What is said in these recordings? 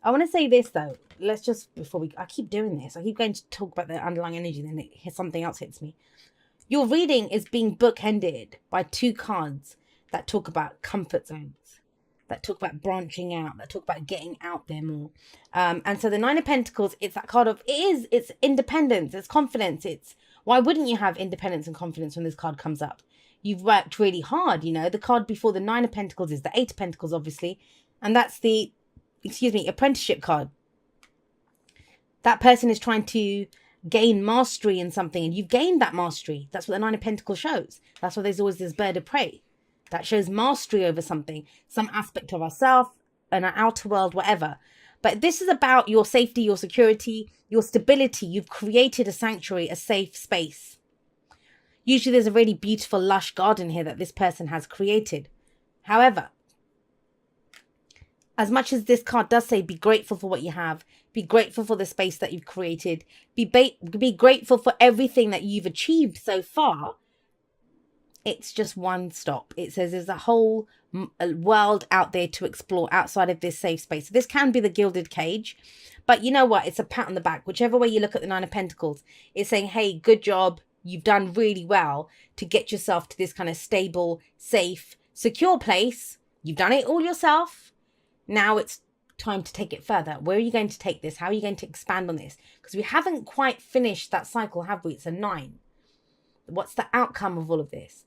I want to say this though. Let's just, I keep doing this. I keep going to talk about the underlying energy, then something else hits me. Your reading is being bookended by two cards that talk about comfort zones, that talk about branching out, that talk about getting out there more. And so the Nine of Pentacles, it's that card of, it's independence, it's confidence. Why wouldn't you have independence and confidence when this card comes up? You've worked really hard, the card before the Nine of Pentacles is the Eight of Pentacles, obviously. And that's the, apprenticeship card. That person is trying to gain mastery in something, and you've gained that mastery. That's what the Nine of Pentacles shows. That's why there's always this bird of prey that shows mastery over something, some aspect of ourselves and our outer world, whatever. But this is about your safety, your security, your stability. You've created a sanctuary, a safe space. Usually there's a really beautiful, lush garden here that this person has created. However, as much as this card does say, be grateful for what you have, be grateful for the space that you've created, be grateful for everything that you've achieved so far, it's just one stop. It says there's a whole world out there to explore outside of this safe space. So this can be the gilded cage, but you know what? It's a pat on the back. Whichever way you look at the Nine of Pentacles, it's saying, hey, good job. You've done really well to get yourself to this kind of stable, safe, secure place. You've done it all yourself. Now it's time to take it further. Where are you going to take this? How are you going to expand on this? Because we haven't quite finished that cycle, have we? It's a 9. What's the outcome of all of this?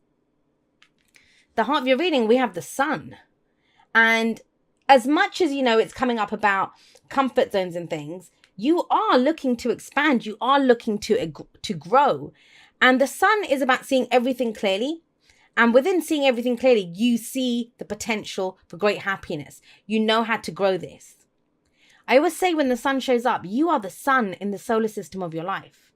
The heart of your reading, we have the Sun. And as much as, it's coming up about comfort zones and things, you are looking to expand. You are looking to grow. And the Sun is about seeing everything clearly. And within seeing everything clearly, you see the potential for great happiness. You know how to grow this. I always say when the Sun shows up, you are the sun in the solar system of your life.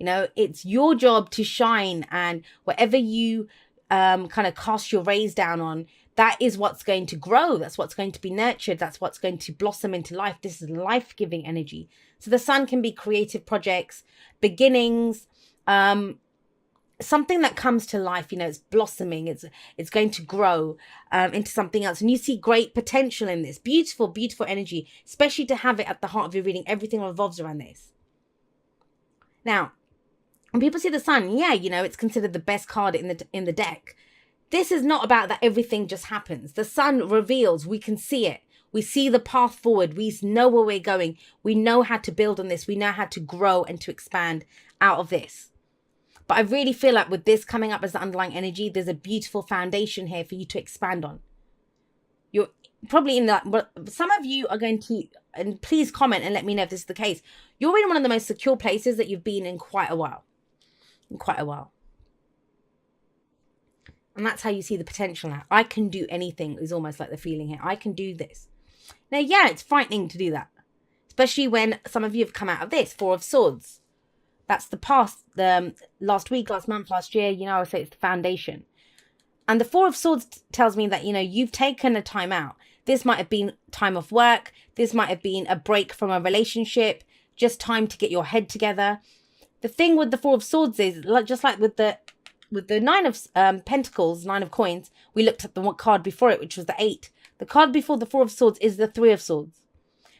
It's your job to shine, and whatever you kind of cast your rays down on, that is what's going to grow. That's what's going to be nurtured. That's what's going to blossom into life. This is life-giving energy. So the Sun can be creative projects, beginnings, something that comes to life, it's blossoming, it's going to grow into something else. And you see great potential in this. Beautiful, beautiful energy, especially to have it at the heart of your reading. Everything revolves around this. Now, when people see the Sun, it's considered the best card in the deck. This is not about that everything just happens. The Sun reveals, we can see it. We see the path forward. We know where we're going. We know how to build on this. We know how to grow and to expand out of this. But I really feel like with this coming up as the underlying energy, there's a beautiful foundation here for you to expand on. You're probably in that, some of you are going to, and please comment and let me know if this is the case. You're in one of the most secure places that you've been in quite a while. And that's how you see the potential now. I can do anything is almost like the feeling here. I can do this. Now, it's frightening to do that. Especially when some of you have come out of this, Four of Swords. That's the past, last week, last month, last year, I would say it's the foundation. And the Four of Swords tells me that, you've taken a time out. This might have been time off work. This might have been a break from a relationship, just time to get your head together. The thing with the Four of Swords is, just like with the Nine of Pentacles, Nine of Coins, we looked at the one card before it, which was the 8. The card before the Four of Swords is the Three of Swords.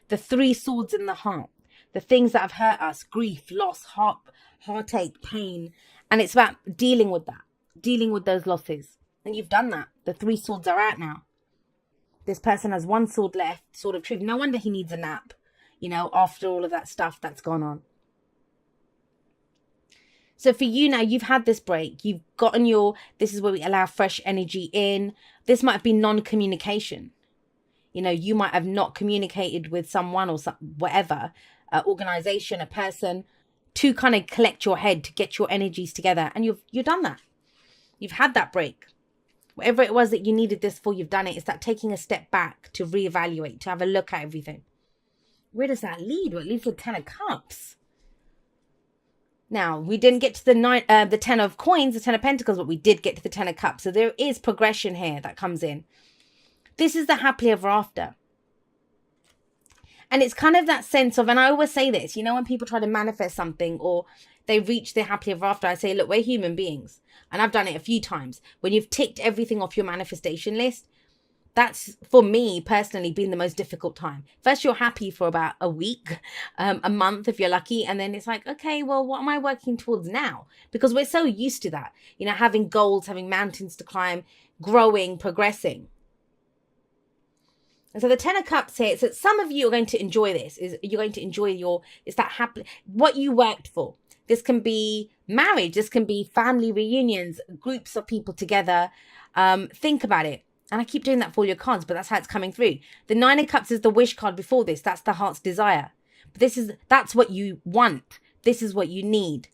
The 3 swords in the heart. The things that have hurt us, grief, loss, heartache, pain. And it's about dealing with that, dealing with those losses. And you've done that. The 3 swords are out now. This person has 1 sword left, Sword of Truth. No wonder he needs a nap, after all of that stuff that's gone on. So for you now, you've had this break. You've gotten this is where we allow fresh energy in. This might have been non-communication. You might have not communicated with someone or whatever, organization, a person, to kind of collect your head, to get your energies together. And you've done that. You've had that break. Whatever it was that you needed this for, you've done it. It's that taking a step back to reevaluate, to have a look at everything. Where does that lead? Well, it leads to the 10 of Cups. Now, we didn't get to the 10 of Coins, the 10 of Pentacles, but we did get to the 10 of Cups. So there is progression here that comes in. This is the happily ever after. And it's kind of that sense of, and I always say this, when people try to manifest something or they reach their happily ever after, I say, look, we're human beings. And I've done it a few times. When you've ticked everything off your manifestation list, That's, for me personally, been the most difficult time. First, you're happy for about a week, a month if you're lucky. And then it's like, okay, well, what am I working towards now? Because we're so used to that, having goals, having mountains to climb, growing, progressing. And so the Ten of Cups here, so some of you are going to enjoy this. You're going to enjoy it's that happy, what you worked for. This can be marriage. This can be family reunions, groups of people together. Think about it. And I keep doing that for all your cards, but that's how it's coming through. The Nine of Cups is the wish card before this. That's the heart's desire. But that's what you want. This is what you need.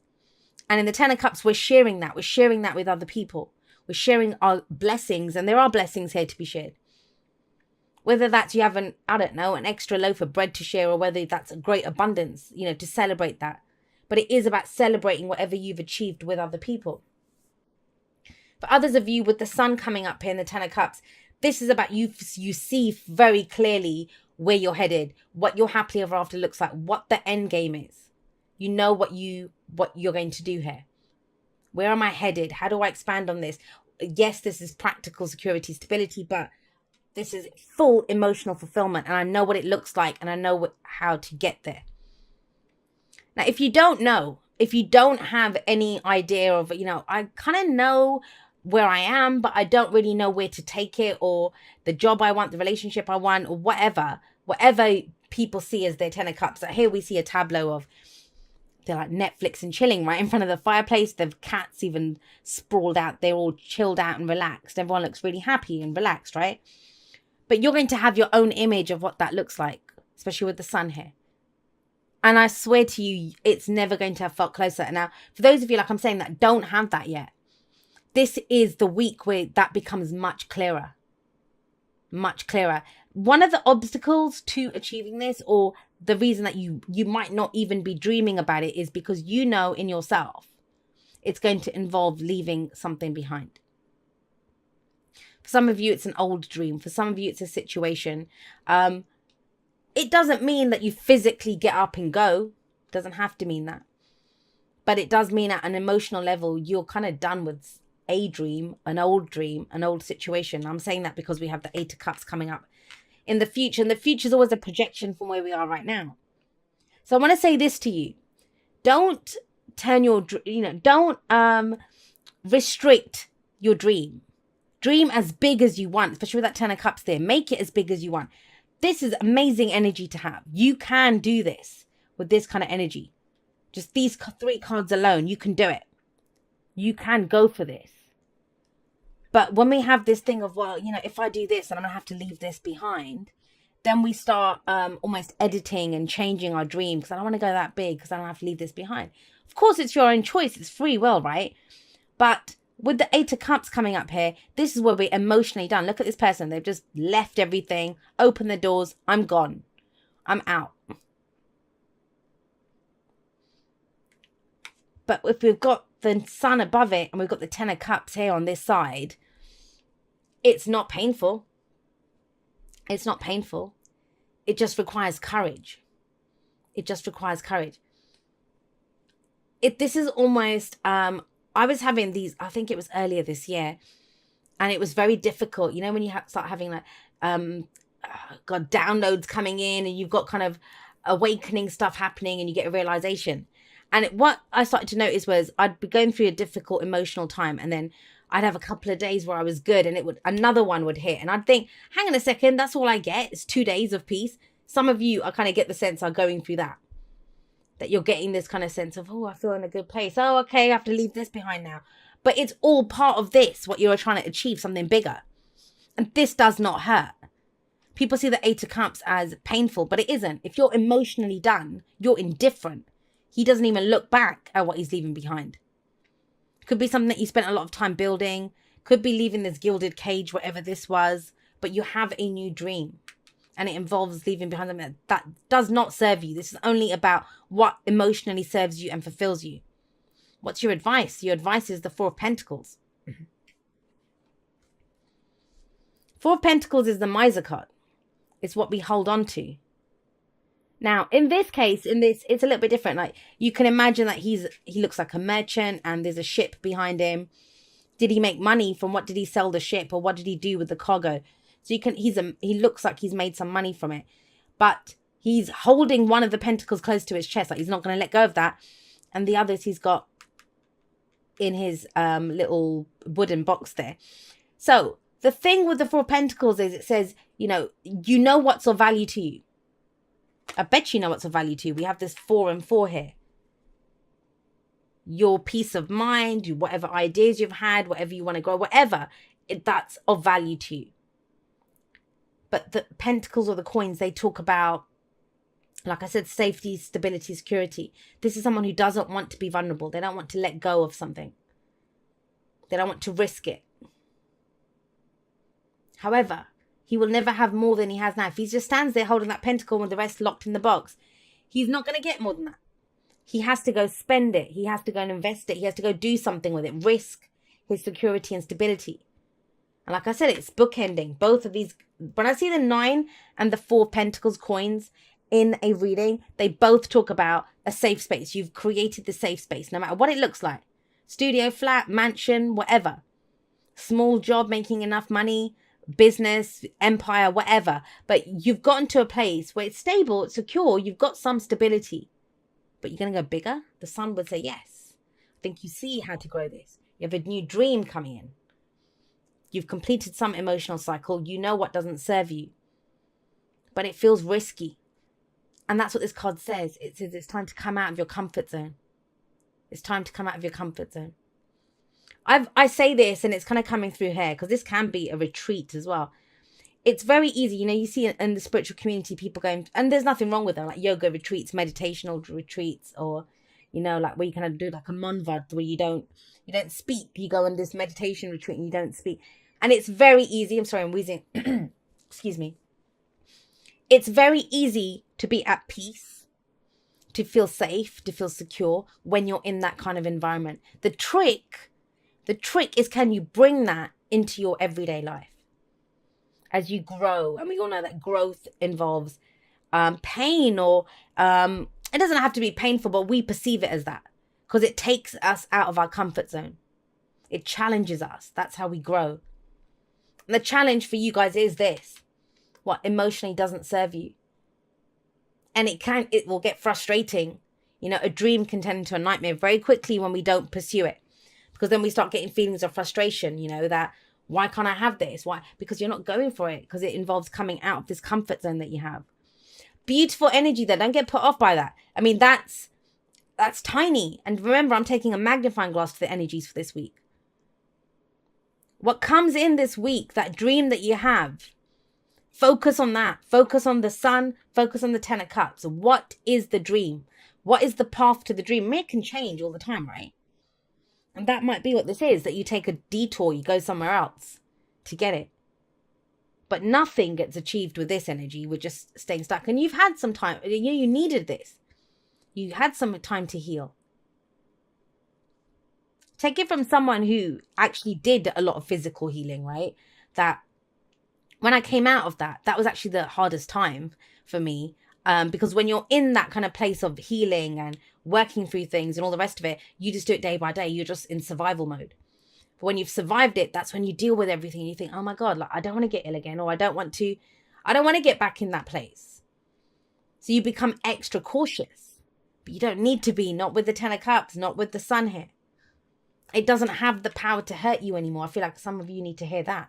And in the Ten of Cups, we're sharing that. We're sharing that with other people. We're sharing our blessings, and there are blessings here to be shared. Whether that's you have an extra loaf of bread to share, or whether that's a great abundance, to celebrate that. But it is about celebrating whatever you've achieved with other people. For others of you, with the sun coming up here in the Ten of Cups, this is about you see very clearly where you're headed, what your happily ever after looks like, what the end game is. You know what you're going to do here. Where am I headed? How do I expand on this? Yes, this is practical security, stability, but this is full emotional fulfillment, and I know what it looks like, and I know how to get there. Now, if you don't know, if you don't have any idea of, I kind of know where I am, but I don't really know where to take it, or the job I want, the relationship I want, or whatever people see as their Ten of Cups. So here we see a tableau of, they're like Netflix and chilling right in front of the fireplace. The cats even sprawled out. They're all chilled out and relaxed. Everyone looks really happy and relaxed, right? But you're going to have your own image of what that looks like, especially with the sun here. And I swear to you, it's never going to have felt closer. Now, for those of you, like I'm saying, that don't have that yet, this is the week where that becomes much clearer. Much clearer. One of the obstacles to achieving this, or the reason that you might not even be dreaming about it, is because you know in yourself it's going to involve leaving something behind. For some of you, it's an old dream. For some of you, it's a situation. It doesn't mean that you physically get up and go. It doesn't have to mean that. But it does mean at an emotional level, you're kind of done with a dream, an old situation. I'm saying that because we have the Eight of Cups coming up in the future. And the future is always a projection from where we are right now. So I want to say this to you. Don't turn don't restrict your dream. Dream as big as you want, especially with that Ten of Cups there. Make it as big as you want. This is amazing energy to have. You can do this with this kind of energy. Just these 3 cards alone, you can do it. You can go for this. But when we have this thing of, well, if I do this, then I'm going to have to leave this behind, then we start almost editing and changing our dream, because I don't want to go that big, because I don't have to leave this behind. Of course, it's your own choice. It's free will, right? But with the Eight of Cups coming up here, this is where we're emotionally done. Look at this person. They've just left everything, opened the doors. I'm gone. I'm out. But if we've got the sun above it and we've got the Ten of Cups here on this side, it's not painful. It's not painful. It just requires courage. It just requires courage. This is almost... I was having these, I think it was earlier this year, and it was very difficult. When you start having like, downloads coming in, and you've got kind of awakening stuff happening, and you get a realization. And what I started to notice was I'd be going through a difficult emotional time, and then I'd have a couple of days where I was good, and another one would hit. And I'd think, hang on a second, that's all I get. It's 2 days of peace. Some of you, I kind of get the sense, are going through that you're getting this kind of sense of, oh, I feel in a good place. Oh, okay, I have to leave this behind now. But it's all part of this, what you're trying to achieve, something bigger. And this does not hurt. People see the Eight of Cups as painful, but it isn't. If you're emotionally done, you're indifferent. He doesn't even look back at what he's leaving behind. Could be something that you spent a lot of time building. Could be leaving this gilded cage, whatever this was. But you have a new dream. And it involves leaving behind something that does not serve you. This is only about what emotionally serves you and fulfills you. What's your advice? Your advice is the Four of Pentacles. Mm-hmm. Four of Pentacles is the miser card. It's what we hold on to. Now, in this case, it's a little bit different. Like, you can imagine that he looks like a merchant and there's a ship behind him. Did he make money from what did he sell the ship, or what did he do with the cargo? So he looks like he's made some money from it, but he's holding one of the pentacles close to his chest, like he's not going to let go of that. And the others he's got in his little wooden box there. So the thing with the Four of Pentacles is it says, you know what's of value to you. I bet you know what's of value to you. We have this 4 and 4 here. Your peace of mind, whatever ideas you've had, whatever you want to grow, whatever, that's of value to you. But the pentacles or the coins, they talk about, like I said, safety, stability, security. This is someone who doesn't want to be vulnerable. They don't want to let go of something. They don't want to risk it. However, he will never have more than he has now. If he just stands there holding that pentacle with the rest locked in the box, he's not going to get more than that. He has to go spend it. He has to go and invest it. He has to go do something with it. Risk his security and stability. And like I said, it's bookending. Both of these, when I see the 9 and the 4 Pentacles coins in a reading, they both talk about a safe space. You've created the safe space, no matter what it looks like. Studio, flat, mansion, whatever. Small job, making enough money, business, empire, whatever. But you've gotten to a place where it's stable, it's secure, you've got some stability. But you're going to go bigger? The Sun would say yes. I think you see how to grow this. You have a new dream coming in. You've completed some emotional cycle. You know what doesn't serve you. But it feels risky. And that's what this card says. It says it's time to come out of your comfort zone. It's time to come out of your comfort zone. I say this and it's kind of coming through here because this can be a retreat as well. It's very easy. You see in the spiritual community, people going, and there's nothing wrong with them, like yoga retreats, meditational retreats, or, like where you kind of do like a monvad where you don't speak. You go on this meditation retreat and you don't speak. And it's very easy. I'm sorry, I'm wheezing. Excuse me. It's very easy to be at peace, to feel safe, to feel secure when you're in that kind of environment. The trick is, can you bring that into your everyday life as you grow? And we all know that growth involves pain, or it doesn't have to be painful, but we perceive it as that because it takes us out of our comfort zone. It challenges us. That's how we grow. And the challenge for you guys is this: what emotionally doesn't serve you. And it will get frustrating. A dream can turn into a nightmare very quickly when we don't pursue it. Because then we start getting feelings of frustration, that why can't I have this? Why? Because you're not going for it, because it involves coming out of this comfort zone that you have. Beautiful energy there. Don't get put off by that. I mean, that's tiny. And remember, I'm taking a magnifying glass for the energies for this week. What comes in this week, that dream that you have, focus on that. Focus on the Sun. Focus on the 10 of Cups. What is the dream? What is the path to the dream? It can change all the time, right? And that might be what this is, that you take a detour, you go somewhere else to get it. But nothing gets achieved with this energy. We're just staying stuck. And you've had some time. You needed this. You had some time to heal. Take it from someone who actually did a lot of physical healing, right? That when I came out of that was actually the hardest time for me. Because when you're in that kind of place of healing and working through things and all the rest of it, you just do it day by day. You're just in survival mode. But when you've survived it, that's when you deal with everything and you think, oh my God, I don't want to get ill again, or I don't want to get back in that place. So you become extra cautious, but you don't need to be, not with the 10 of Cups, not with the Sun here. It doesn't have the power to hurt you anymore. I feel like some of you need to hear that.